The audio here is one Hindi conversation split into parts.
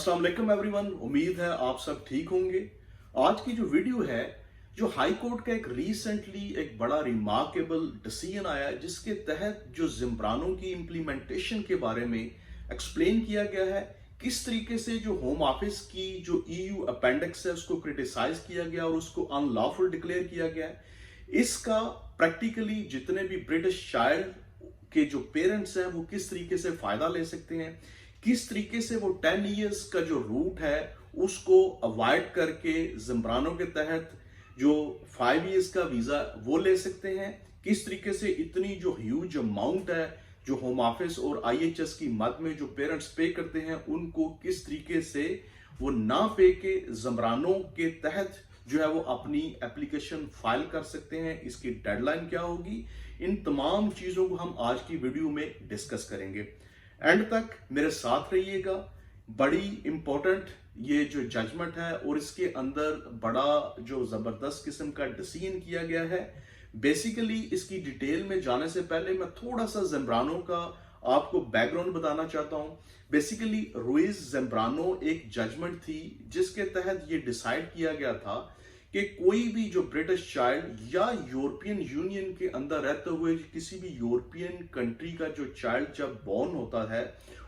अस्सलाम वालेकुम एवरीवन, उम्मीद है आप सब ठीक होंगे। आज की जो वीडियो है, जो हाई कोर्ट का एक रिसेंटली एक बड़ा रिमार्केबल डिसीजन आया है जिसके तहत जो जिम्ब्रानो की इम्प्लीमेंटेशन के बारे में एक्सप्लेन किया गया है, किस तरीके से जो होम ऑफिस की जो ईयू अपेंडिक्स है उसको क्रिटिसाइज किया गया और उसको अनलॉफुल डिक्लेयर किया गया है। इसका प्रैक्टिकली जितने भी ब्रिटिश चाइल्ड के जो पेरेंट्स हैं वो किस तरीके से फायदा ले सकते हैं, किस तरीके से वो 10 इयर्स का जो रूट है उसको अवॉइड करके जिम्ब्रानो के तहत जो 5 इयर्स का वीजा वो ले सकते हैं, किस तरीके से इतनी जो ह्यूज अमाउंट है जो होम ऑफिस और आईएचएस की मद में जो पेरेंट्स पे करते हैं उनको किस तरीके से वो ना पे के जिम्ब्रानो के तहत जो है वो अपनी एप्लीकेशन फाइल कर सकते हैं, इसकी डेडलाइन क्या होगी, इन तमाम चीजों को हम आज की वीडियो में डिस्कस करेंगे। एंड तक मेरे साथ रहिएगा। बड़ी इंपॉर्टेंट ये जो जजमेंट है और इसके अंदर बड़ा जो जबरदस्त किस्म का डिसीजन किया गया है। बेसिकली इसकी डिटेल में जाने से पहले मैं थोड़ा सा जिम्ब्रानो का आपको बैकग्राउंड बताना चाहता हूं। बेसिकली रुइज जिम्ब्रानो एक जजमेंट थी जिसके तहत ये डिसाइड किया गया था कि कोई भी जो ब्रिटिश चाइल्ड या यूरोपियन यूनियन के अंदर रहते हुए किसी भी यूरोपियन कंट्री का जो चाइल्ड जब बॉर्न होता है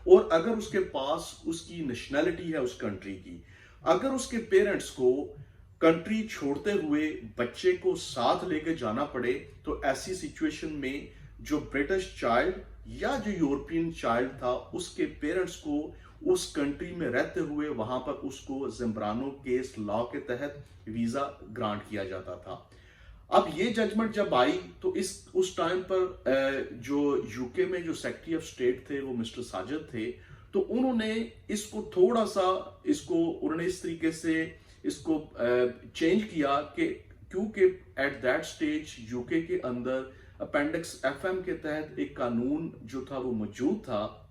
और अगर उसके पास उसकी नेशनैलिटी है उस कंट्री की, अगर उसके पेरेंट्स को कंट्री छोड़ते हुए बच्चे को साथ लेके जाना पड़े तो ऐसी सिचुएशन में जो ब्रिटिश चाइल्ड या जो यूरोपियन चाइल्ड था उसके पेरेंट्स को उस कंट्री में रहते हुए वहां पर उसको जिम्ब्रानो केस लॉ के तहत वीजा ग्रांट किया जाता था। अब ये जजमेंट जब आई तो उस टाइम पर जो यूके में जो सेक्रेटरी ऑफ स्टेट थे वो मिस्टर साजिद थे, तो उन्होंने इसको थोड़ा सा उन्होंने इस तरीके से इसको चेंज किया कि क्योंकि एट दैट स्टेज यूके के अंदर अपेंडिक्स एफएम के तहत एक कानून जो था वो मौजूद था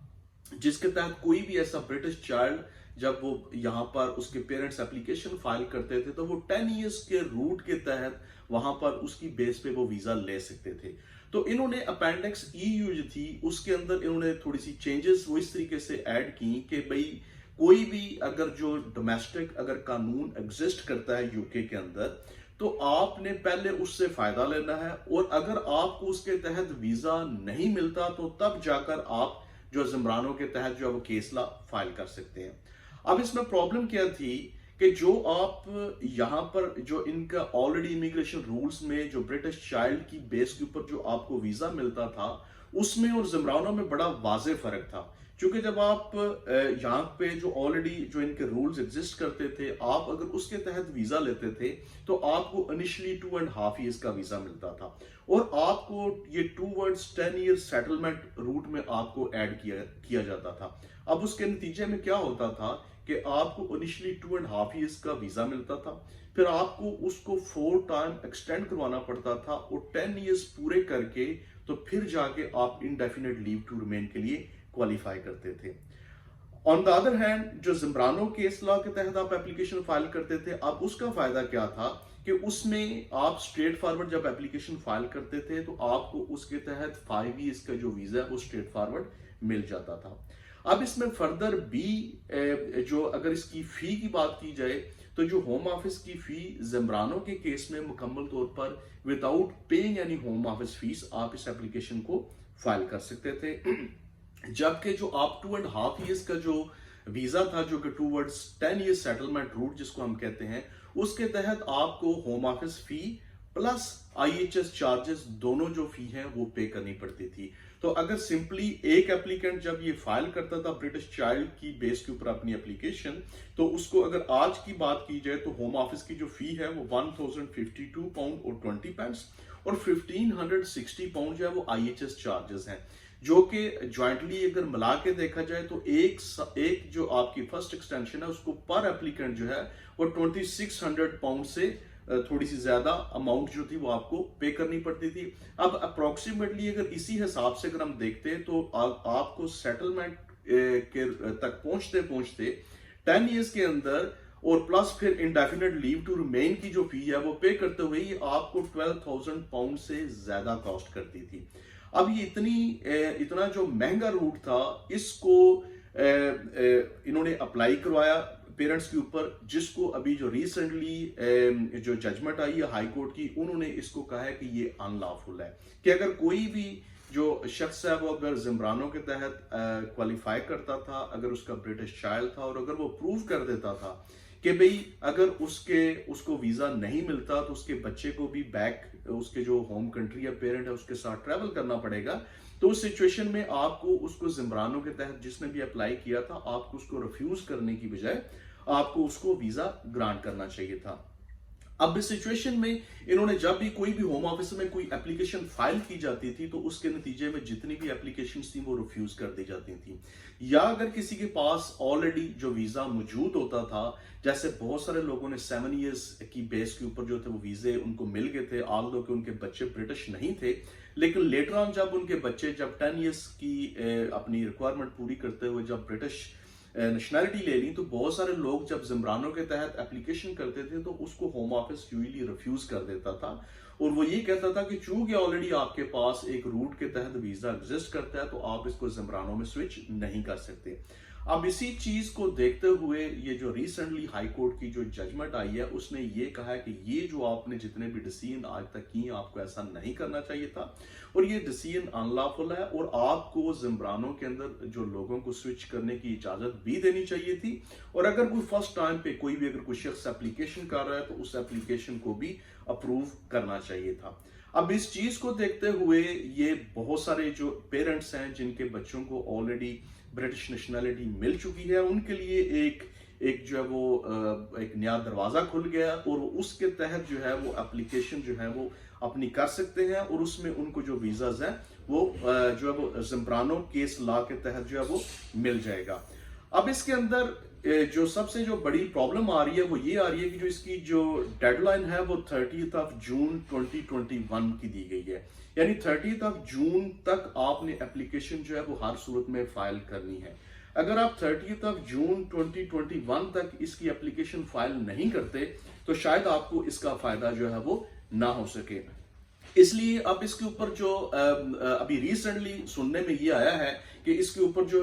जिसके तहत कोई भी ऐसा ब्रिटिश चाइल्ड जब वो यहाँ पर उसके पेरेंट्स एप्लीकेशन फाइल करते थे तो वो 10 इयर्स के रूट के तहत वहां पर उसकी बेस पे वो वीजा ले सकते थे। तो इन्होंने अपेंडिक्स ईयू जो थी उसके अंदर इन्होंने थोड़ी सी चेंजेस वो इस तरीके से ऐड की कि भाई कोई भी अगर जो डोमेस्टिक अगर कानून एग्जिस्ट करता है यूके के अंदर तो आपने पहले उससे फायदा लेना है और अगर आपको उसके तहत वीजा नहीं मिलता तो तब जाकर आप जो जिम्ब्रानो के तहत जो वो केसला फाइल कर सकते हैं। अब इसमें प्रॉब्लम क्या थी कि जो आप यहां पर जो इनका ऑलरेडी इमिग्रेशन रूल्स में जो ब्रिटिश चाइल्ड की बेस के ऊपर जो आपको वीजा मिलता था उसमें और जिम्ब्रानो में बड़ा वाजे फर्क था। क्योंकि जब आप यहाँ पे जो ऑलरेडी जो इनके रूल्स एग्जिस्ट करते थे आप अगर उसके तहत वीजा लेते थे तो आपको इनिशियली 2.5 इयर्स का वीजा मिलता था और आपको ये टूवर्ड्स 10 इयर्स सेटलमेंट रूट में आपको ऐड किया जाता था। अब उसके नतीजे में क्या होता था कि आपको इनिशियली 2.5 इयर्स का वीजा मिलता था, फिर आपको उसको 4 टाइम एक्सटेंड करवाना पड़ता था और 10 इयर्स पूरे करके तो फिर जाके आप इंडेफिनिट लीव टू रिमेन के लिए क्वालिफाई करते थे। ऑन द अदर हैंड जो जिम्ब्रानो केस लॉ के तहत आप एप्लीकेशन फाइल करते थे, अब उसका फायदा क्या था कि उसमें आप स्ट्रेट फॉरवर्ड जब एप्लीकेशन फाइल करते थे तो आपको उसके तहत 5 इयर्स का जो वीजा है वो स्ट्रेट फॉरवर्ड मिल जाता था। अब इसमें फर्दर भी जो अगर इसकी फी की बात की जाए तो जो होम ऑफिस की फी जिम्ब्रानो के केस में मुकम्मल तौर पर without paying any home office fees आप इस एप्लीकेशन को फाइल कर सकते थे, जबकि जो आप 2.5 इयर्स का जो वीजा था जो कि टूवर्ड्स 10 इयर्स सेटलमेंट रूट जिसको हम कहते हैं उसके तहत आपको होम ऑफिस फी प्लस आईएचएस चार्जेस दोनों जो फी हैं वो पे करनी पड़ती थी। तो अगर सिंपली एक एप्लीकेंट जब ये फाइल करता था ब्रिटिश चाइल्ड की बेस के ऊपर अपनी एप्लीकेशन तो उसको अगर आज की बात की जाए तो होम ऑफिस की जो फी है वो 1052 पाउंड और 20 पेंस और 1560 पाउंड जो है वो आईएचएस चार्जेस हैं, जो कि ज्वाइंटली अगर मिला के देखा जाए तो एक जो आपकी फर्स्ट एक्सटेंशन है उसको पर एप्लीकेंट जो है वो 2600 पाउंड से थोड़ी सी ज्यादा अमाउंट जो थी वो आपको पे करनी पड़ती थी। अब अप्रोक्सीमेटली अगर इसी हिसाब से अगर हम देखते हैं तो आपको सेटलमेंट के तक पहुंचते पहुंचते 10 इयर्स के अंदर और प्लस फिर इंडेफिनिट लीव टू रिमेन की जो फी है वो पे करते हुए ये आपको 12,000 पाउंड से ज्यादा कॉस्ट करती थी। अब ये इतना जो महंगा रूट था इसको इन्होंने अप्लाई करवाया पेरेंट्स के ऊपर, जिसको अभी जो रिसेंटली जो जजमेंट आई है हाई कोर्ट की, उन्होंने इसको कहा है कि ये अनलॉफुल है कि अगर कोई भी जो शख्स है वो अगर जिम्ब्रानों के तहत क्वालिफाई करता था, अगर उसका ब्रिटिश चाइल्ड था और अगर वो प्रूव कर देता था कि भाई अगर उसको वीजा नहीं मिलता तो उसके बच्चे को भी बैक उसके जो होम कंट्री या पेरेंट है उसके साथ ट्रैवल करना पड़ेगा, तो उस सिचुएशन में आपको उसको जिम्ब्रानों के तहत जिसने भी अप्लाई किया था आपको उसको रिफ्यूज करने की बजाय आपको उसको वीजा ग्रांट करना चाहिए था। अब इस सिचुएशन में इन्होंने जब भी कोई भी होम ऑफिस में कोई एप्लीकेशन फाइल की जाती थी तो उसके नतीजे में जितनी भी एप्लीकेशन थी वो रिफ्यूज कर दी जाती थी, या अगर किसी के पास ऑलरेडी जो वीजा मौजूद होता था, जैसे बहुत सारे लोगों ने 7 इयर्स की बेस के ऊपर जो थे वो वीजे उनको मिल गए थे, ऑल्दो कि उनके बच्चे ब्रिटिश नहीं थे, लेकिन लेटर ऑन जब उनके बच्चे जब 10 इयर्स की अपनी रिक्वायरमेंट पूरी करते हुए जब ब्रिटिश नेशनैलिटी ले ली, तो बहुत सारे लोग जब जिम्ब्रानों के तहत एप्लीकेशन करते थे तो उसको होम ऑफिस यूजली रिफ्यूज कर देता था, और वो ये कहता था कि चूंकि ऑलरेडी आपके पास एक रूट के तहत वीजा एग्जिस्ट करता है तो आप इसको जिम्ब्रानों में स्विच नहीं कर सकते। अब इसी चीज को देखते हुए ये जो रिसेंटली हाई कोर्ट की जो जजमेंट आई है उसने ये कहा है कि ये जो आपने जितने भी डिसीजन आज तक किए आपको ऐसा नहीं करना चाहिए था और ये डिसीजन अनलॉफुल है, और आपको जिम्ब्रानों के अंदर जो लोगों को स्विच करने की इजाजत भी देनी चाहिए थी, और अगर कोई फर्स्ट टाइम पे कोई भी अगर कोई शख्स एप्लीकेशन कर रहा है तो उस एप्लीकेशन को भी अप्रूव करना चाहिए था। अब इस चीज को देखते हुए ये बहुत सारे जो पेरेंट्स हैं जिनके बच्चों को ऑलरेडी ब्रिटिश नेशनैलिटी मिल चुकी है उनके लिए एक जो है वो एक नया दरवाजा खुल गया, और उसके तहत जो है वो एप्लीकेशन जो है वो अपनी कर सकते हैं, और उसमें उनको जो वीजाज हैं वो जो है वो जिम्ब्रानो केस लॉ के तहत जो है वो मिल जाएगा। अब इसके अंदर जो सबसे जो बड़ी प्रॉब्लम आ रही है वो ये आ रही है कि जो इसकी जो डेडलाइन है वो 30 जून 2021 की दी गई है, यानी 30 जून तक आपने एप्लीकेशन जो है वो हर सूरत में फाइल करनी है। अगर आप 30 जून 2021 तक इसकी एप्लीकेशन फाइल नहीं करते तो शायद आपको इसका फायदा जो है वो ना हो सके। इसलिए अब इसके ऊपर जो अभी रिसेंटली सुनने में ये आया है कि इसके ऊपर जो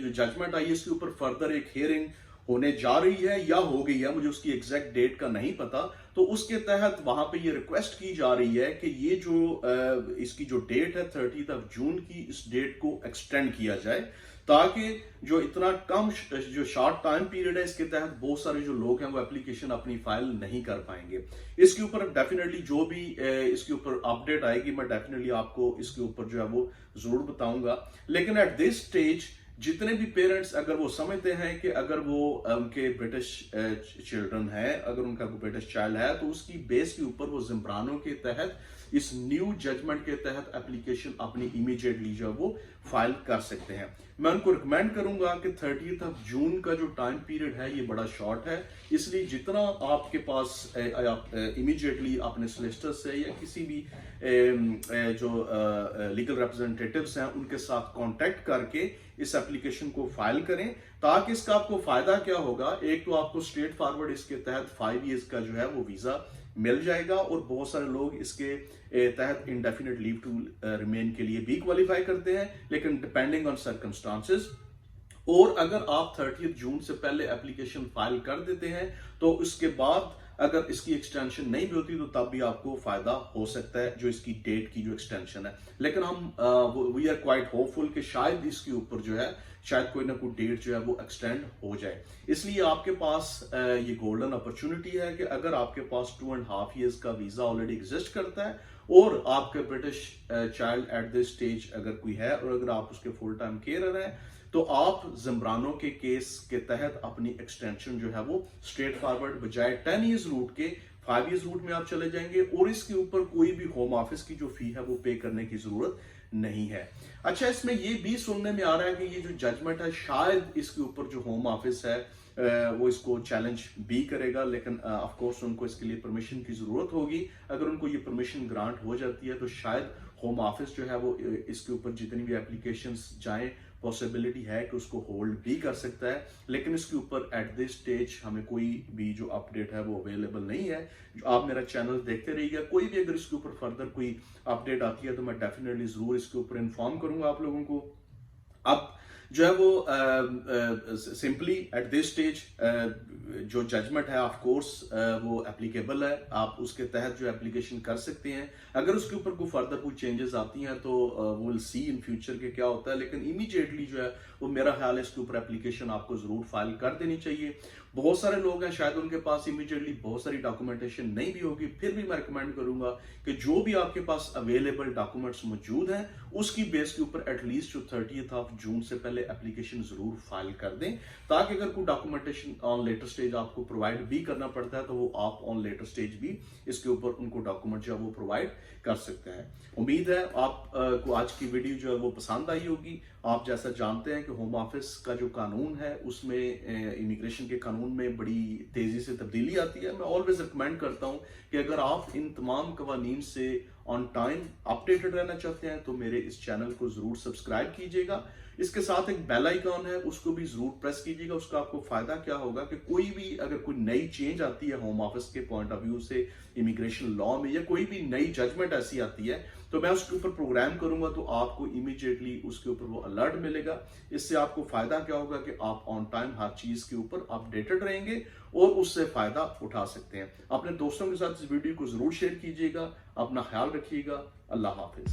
जजमेंट आई है इसके ऊपर फर्दर एक हियरिंग होने जा रही है या हो गई है, मुझे उसकी एग्जैक्ट डेट का नहीं पता, तो उसके तहत वहां पे ये रिक्वेस्ट की जा रही है कि ये जो इसकी जो डेट है 30 जून की, इस डेट को एक्सटेंड किया जाए ताकि जो इतना कम जो शॉर्ट टाइम पीरियड है इसके तहत बहुत सारे जो लोग हैं वो एप्लीकेशन अपनी फाइल नहीं कर पाएंगे। इसके ऊपर डेफिनेटली जो भी इसके ऊपर अपडेट आएगी मैं डेफिनेटली आपको इसके ऊपर जो है वो जरूर बताऊंगा, लेकिन एट दिस स्टेज जितने भी पेरेंट्स अगर वो समझते हैं कि अगर वो उनके ब्रिटिश चिल्ड्रन है, अगर उनका ब्रिटिश चाइल्ड है तो उसकी बेस के ऊपर वो जिम्ब्रानो के तहत इस न्यू जजमेंट के तहत एप्लीकेशन अपनी इमीडिएटली जो वो फाइल कर सकते हैं। मैं उनको रिकमेंड करूंगा कि 30 जून का जो टाइम पीरियड है ये बड़ा शॉर्ट है, इसलिए जितना आपके पास इमीडिएटली अपने सोलिसिटर से या किसी भी जो लीगल रिप्रेजेंटेटिव्स हैं उनके साथ कांटेक्ट करके इस एप्लीकेशन को फाइल करें, ताकि इसका आपको फायदा क्या होगा, एक तो आपको स्ट्रेट फॉरवर्ड इसके तहत 5 इयर्स का जो है वो वीजा मिल जाएगा, और बहुत सारे लोग इसके तहत इंडेफिनिट लीव टू रिमेन के लिए भी क्वालिफाई करते हैं, लेकिन डिपेंडिंग ऑन सर्कमस्टांसेस। और अगर आप 30 जून से पहले एप्लीकेशन फाइल कर देते हैं तो उसके बाद अगर इसकी एक्सटेंशन नहीं भी होती तो तब भी आपको फायदा हो सकता है जो इसकी डेट की जो एक्सटेंशन है, लेकिन हम वी आर क्वाइट होपफुल कि शायद इसके ऊपर जो है शायद कोई ना कोई डेट जो है वो एक्सटेंड हो जाए। इसलिए आपके पास ये गोल्डन अपॉर्चुनिटी है कि अगर आपके पास 2.5 इयर्स का वीजा ऑलरेडी एग्जिस्ट करता है और आपके British child at this stage अगर कोई है और अगर आप उसके फुल टाइम केयर हैं तो आप जिम्ब्रानो के केस के तहत अपनी एक्सटेंशन जो है वो स्ट्रेट फॉरवर्ड बजाय 10 इयर्स रूट के 5 इयर्स रूट में आप चले जाएंगे, और इसके ऊपर कोई भी होम ऑफिस की जो फी है वो पे करने की जरूरत नहीं है। अच्छा, इसमें ये भी सुनने में आ रहा है कि ये जो जजमेंट है शायद इसके ऊपर जो होम ऑफिस है वो इसको चैलेंज भी करेगा, लेकिन ऑफ कोर्स उनको इसके लिए परमिशन की जरूरत होगी। अगर उनको ये परमिशन ग्रांट हो जाती है तो शायद होम ऑफिस जो है वो इसके ऊपर जितनी भी एप्लीकेशंस जाएं पॉसिबिलिटी है कि उसको होल्ड भी कर सकता है, लेकिन इसके ऊपर एट दिस स्टेज हमें कोई भी जो अपडेट है वो अवेलेबल नहीं है। आप मेरा चैनल देखते रहिएगा, कोई भी अगर इसके ऊपर फर्दर कोई अपडेट आती है तो मैं डेफिनेटली जरूर इसके ऊपर इन्फॉर्म करूंगा आप लोगों को। अब जो है वो सिंपली एट दिस स्टेज जो जजमेंट है ऑफ कोर्स वो एप्लीकेबल है, आप उसके तहत जो एप्लीकेशन कर सकते हैं। अगर उसके ऊपर कोई फर्दर कोई चेंजेस आती हैं तो वो विल सी इन फ्यूचर के क्या होता है, लेकिन इमीडिएटली जो है वो मेरा ख्याल है इसके ऊपर एप्लीकेशन आपको जरूर फाइल कर देनी चाहिए। बहुत सारे लोग हैं शायद उनके पास इमीडिएटली बहुत सारी डॉक्यूमेंटेशन नहीं भी होगी, फिर भी मैं रिकमेंड करूंगा कि जो भी आपके पास अवेलेबल डॉक्यूमेंट्स मौजूद हैं उसकी बेस के ऊपर एटलीस्ट जो 30th ऑफ जून से पहले एप्लीकेशन जरूर फाइल कर दें, ताकि अगर कोई डॉक्यूमेंटेशन ऑन लेटर स्टेज आपको प्रोवाइड भी करना पड़ता है तो वो आप ऑन लेटर स्टेज भी इसके ऊपर उनको डॉक्यूमेंट जो है वो प्रोवाइड कर सकते हैं। उम्मीद है आप को आज की वीडियो जो है वो पसंद आई होगी। आप जैसा जानते हैं कि होम ऑफिस का जो कानून है उसमें इमिग्रेशन के कानून में बड़ी तेजी से तब्दीली आती है। मैं ऑलवेज रिकमेंड करता हूं कि अगर आप इन तमाम कवानीन से ऑन टाइम अपडेटेड रहना चाहते हैं तो मेरे इस चैनल को जरूर सब्सक्राइब कीजिएगा। इसके साथ एक बेल आइकॉन है उसको भी जरूर प्रेस कीजिएगा। उसका आपको फायदा क्या होगा कि कोई भी अगर कोई नई चेंज आती है होम ऑफिस के पॉइंट ऑफ व्यू से इमिग्रेशन लॉ में, या कोई भी नई जजमेंट ऐसी आती है तो मैं उसके ऊपर प्रोग्राम करूंगा तो आपको इमीडिएटली उसके ऊपर वो अलर्ट मिलेगा। इससे आपको फायदा क्या होगा कि आप ऑन टाइम हर चीज के ऊपर अपडेटेड रहेंगे और उससे फायदा उठा सकते हैं। अपने दोस्तों के साथ इस वीडियो को जरूर शेयर कीजिएगा। अपना ख्याल रखिएगा। अल्लाह हाफिज।